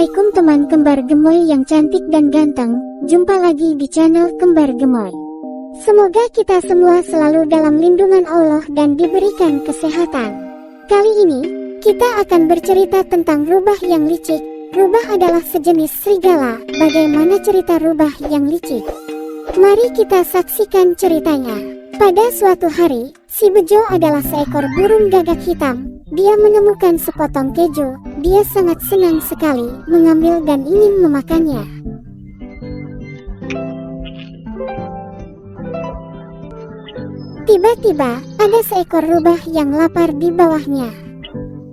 Assalamualaikum teman kembar gemoy yang cantik dan ganteng. Jumpa lagi di channel Kembar Gemoy. Semoga kita semua selalu dalam lindungan Allah dan diberikan kesehatan. Kali ini, kita akan bercerita tentang rubah yang licik. Rubah adalah sejenis serigala. Bagaimana cerita rubah yang licik? Mari kita saksikan ceritanya. Pada suatu hari, si Bejo adalah seekor burung gagak hitam. Dia menemukan sepotong keju. Dia sangat senang sekali mengambil dan ingin memakannya. Tiba-tiba, ada seekor rubah yang lapar di bawahnya.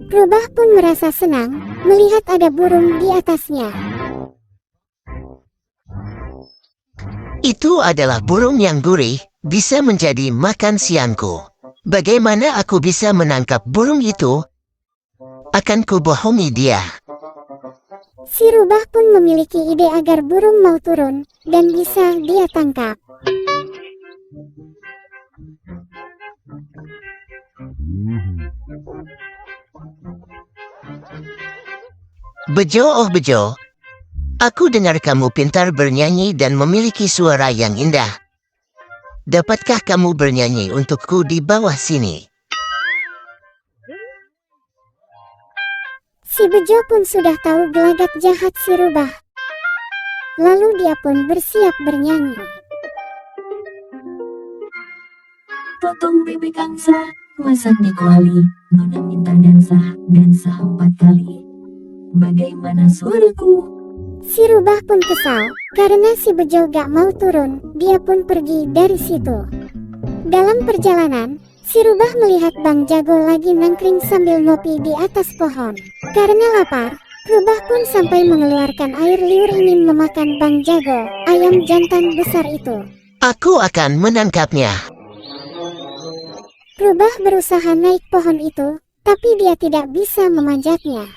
Rubah pun merasa senang melihat ada burung di atasnya. Itu adalah burung yang gurih, bisa menjadi makan siangku. Bagaimana aku bisa menangkap burung itu? Akan kubohongi dia. Si rubah pun memiliki ide agar burung mau turun dan bisa dia tangkap. Bejo, oh Bejo, aku dengar kamu pintar bernyanyi dan memiliki suara yang indah. Dapatkah kamu bernyanyi untukku di bawah sini? Si Bejo pun sudah tahu gelagat jahat si rubah. Lalu dia pun bersiap bernyanyi. Potong bebek angsa, masak di kuali, nona minta dansa 4 kali. Bagaimana suaraku? Si rubah pun kesal, karena si Bejo gak mau turun, dia pun pergi dari situ. Dalam perjalanan, si rubah melihat Bang Jago lagi nangkring sambil ngopi di atas pohon. Karena lapar, rubah pun sampai mengeluarkan air liur ingin memakan Bang Jago, ayam jantan besar itu. Aku akan menangkapnya. Rubah berusaha naik pohon itu, tapi dia tidak bisa memanjatnya.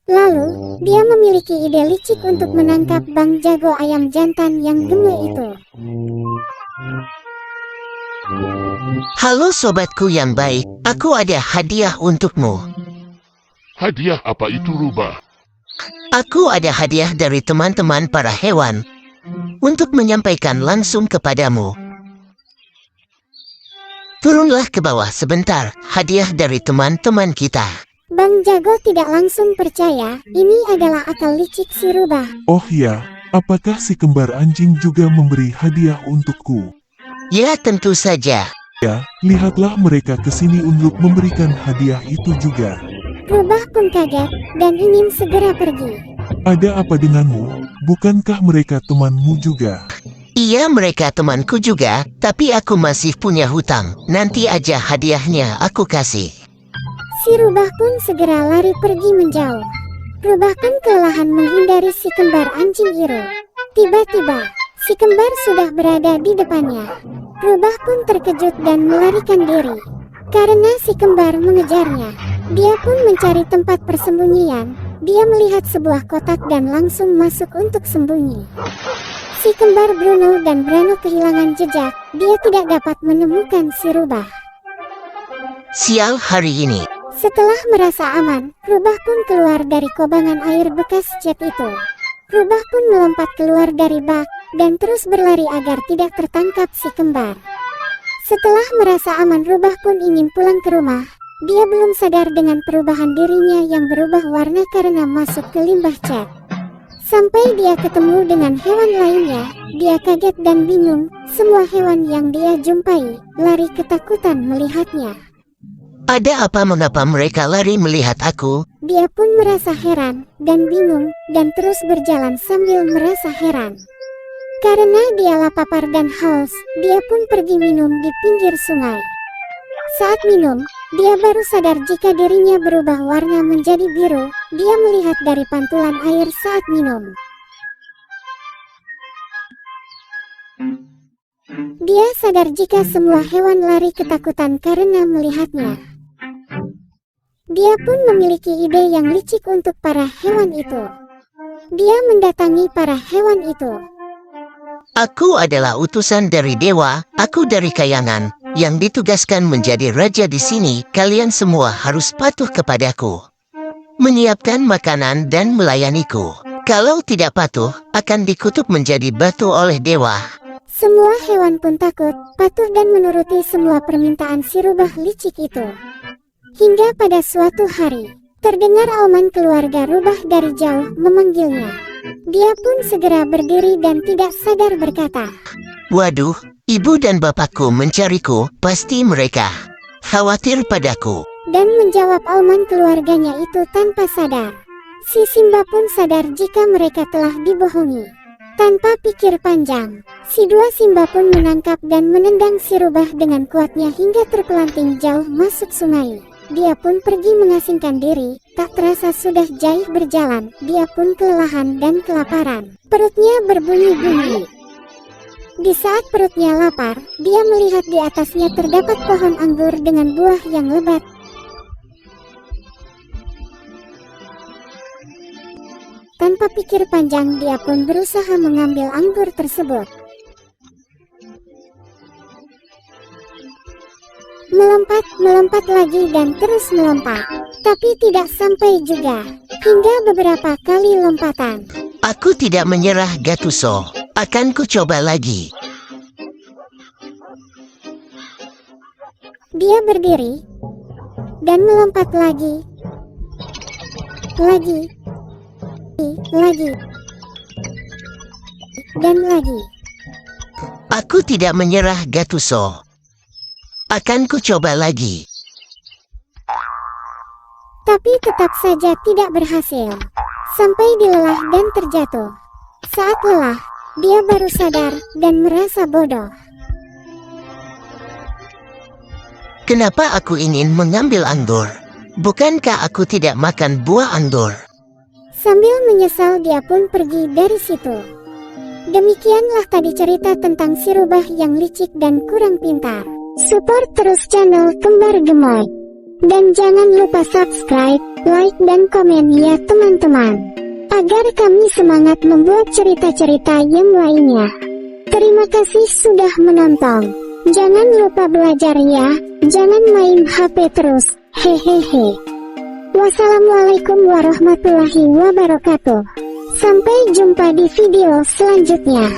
Lalu, dia memiliki ide licik untuk menangkap Bang Jago ayam jantan yang gemuk itu. Halo sobatku yang baik, aku ada hadiah untukmu. Hadiah apa itu rubah? Aku ada hadiah dari teman-teman para hewan untuk menyampaikan langsung kepadamu. Turunlah ke bawah sebentar, hadiah dari teman-teman kita. Bang Jago tidak langsung percaya, ini adalah akal licik si rubah. Oh ya, apakah si kembar anjing juga memberi hadiah untukku? Ya tentu saja. Ya, lihatlah mereka kesini untuk memberikan hadiah itu juga. Rubah pun kaget dan ingin segera pergi. Ada apa denganmu? Bukankah mereka temanmu juga? Iya mereka temanku juga, tapi aku masih punya hutang. Nanti aja hadiahnya aku kasih. Si rubah pun segera lari pergi menjauh. Rubah pun kelelahan menghindari si kembar anjing itu. Tiba-tiba, si kembar sudah berada di depannya. Rubah pun terkejut dan melarikan diri. Karena si kembar mengejarnya, dia pun mencari tempat persembunyian. Dia melihat sebuah kotak dan langsung masuk untuk sembunyi. Si kembar Bruno dan Brano kehilangan jejak. Dia tidak dapat menemukan si rubah. Sial hari ini. Setelah merasa aman, rubah pun keluar dari kobangan air bekas cat itu. Rubah pun melompat keluar dari bak, dan terus berlari agar tidak tertangkap si kembar. Setelah merasa aman, rubah pun ingin pulang ke rumah. Dia belum sadar dengan perubahan dirinya yang berubah warna karena masuk ke limbah cat. Sampai dia ketemu dengan hewan lainnya, dia kaget dan bingung. Semua hewan yang dia jumpai, lari ketakutan melihatnya. Ada apa mengapa mereka lari melihat aku? Dia pun merasa heran dan bingung dan terus berjalan sambil merasa heran. Karena dia lapar dan haus, dia pun pergi minum di pinggir sungai. Saat minum, dia baru sadar jika dirinya berubah warna menjadi biru. Dia melihat dari pantulan air saat minum. Dia sadar jika semua hewan lari ketakutan karena melihatnya. Dia pun memiliki ide yang licik untuk para hewan itu. Dia mendatangi para hewan itu. Aku adalah utusan dari dewa, aku dari kayangan, yang ditugaskan menjadi raja di sini. Kalian semua harus patuh kepadaku. menyiapkan makanan dan melayaniku. Kalau tidak patuh, akan dikutuk menjadi batu oleh dewa. Semua hewan pun takut, patuh dan menuruti semua permintaan si rubah licik itu. Hingga pada suatu hari, terdengar auman keluarga rubah dari jauh memanggilnya. Dia pun segera berdiri dan tidak sadar berkata, Waduh, ibu dan bapakku mencariku, pasti mereka khawatir padaku. dan menjawab auman keluarganya itu tanpa sadar. Si Simba pun sadar jika mereka telah dibohongi. Tanpa pikir panjang, si dua Simba pun menangkap dan menendang si rubah dengan kuatnya hingga terpelanting jauh masuk sungai. Dia pun pergi mengasingkan diri, tak terasa sudah jauh berjalan, dia pun kelelahan dan kelaparan. Perutnya berbunyi-bunyi. Di saat perutnya lapar, dia melihat di atasnya terdapat pohon anggur dengan buah yang lebat. Tanpa pikir panjang, dia pun berusaha mengambil anggur tersebut. Melompat lagi dan terus melompat. Tapi tidak sampai juga. Hingga beberapa kali lompatan. Aku tidak menyerah, Gattuso. Akan ku coba lagi. Dia berdiri. Dan melompat lagi. Lagi. Dan lagi. Aku tidak menyerah, Gattuso. Akan ku coba lagi. Tapi tetap saja tidak berhasil. Sampai dilelah dan terjatuh. Saat lelah, dia baru sadar dan merasa bodoh. Kenapa aku ingin mengambil anggur? Bukankah aku tidak makan buah anggur? Sambil menyesal, dia pun pergi dari situ. Demikianlah tadi cerita tentang si rubah yang licik dan kurang pintar. Support terus channel Kembar Gemoy. Dan jangan lupa subscribe, like dan komen ya teman-teman. Agar kami semangat membuat cerita-cerita yang lainnya. Terima kasih sudah menonton. Jangan lupa belajar ya, jangan main HP terus, hehehe. Wassalamualaikum warahmatullahi wabarakatuh. Sampai jumpa di video selanjutnya.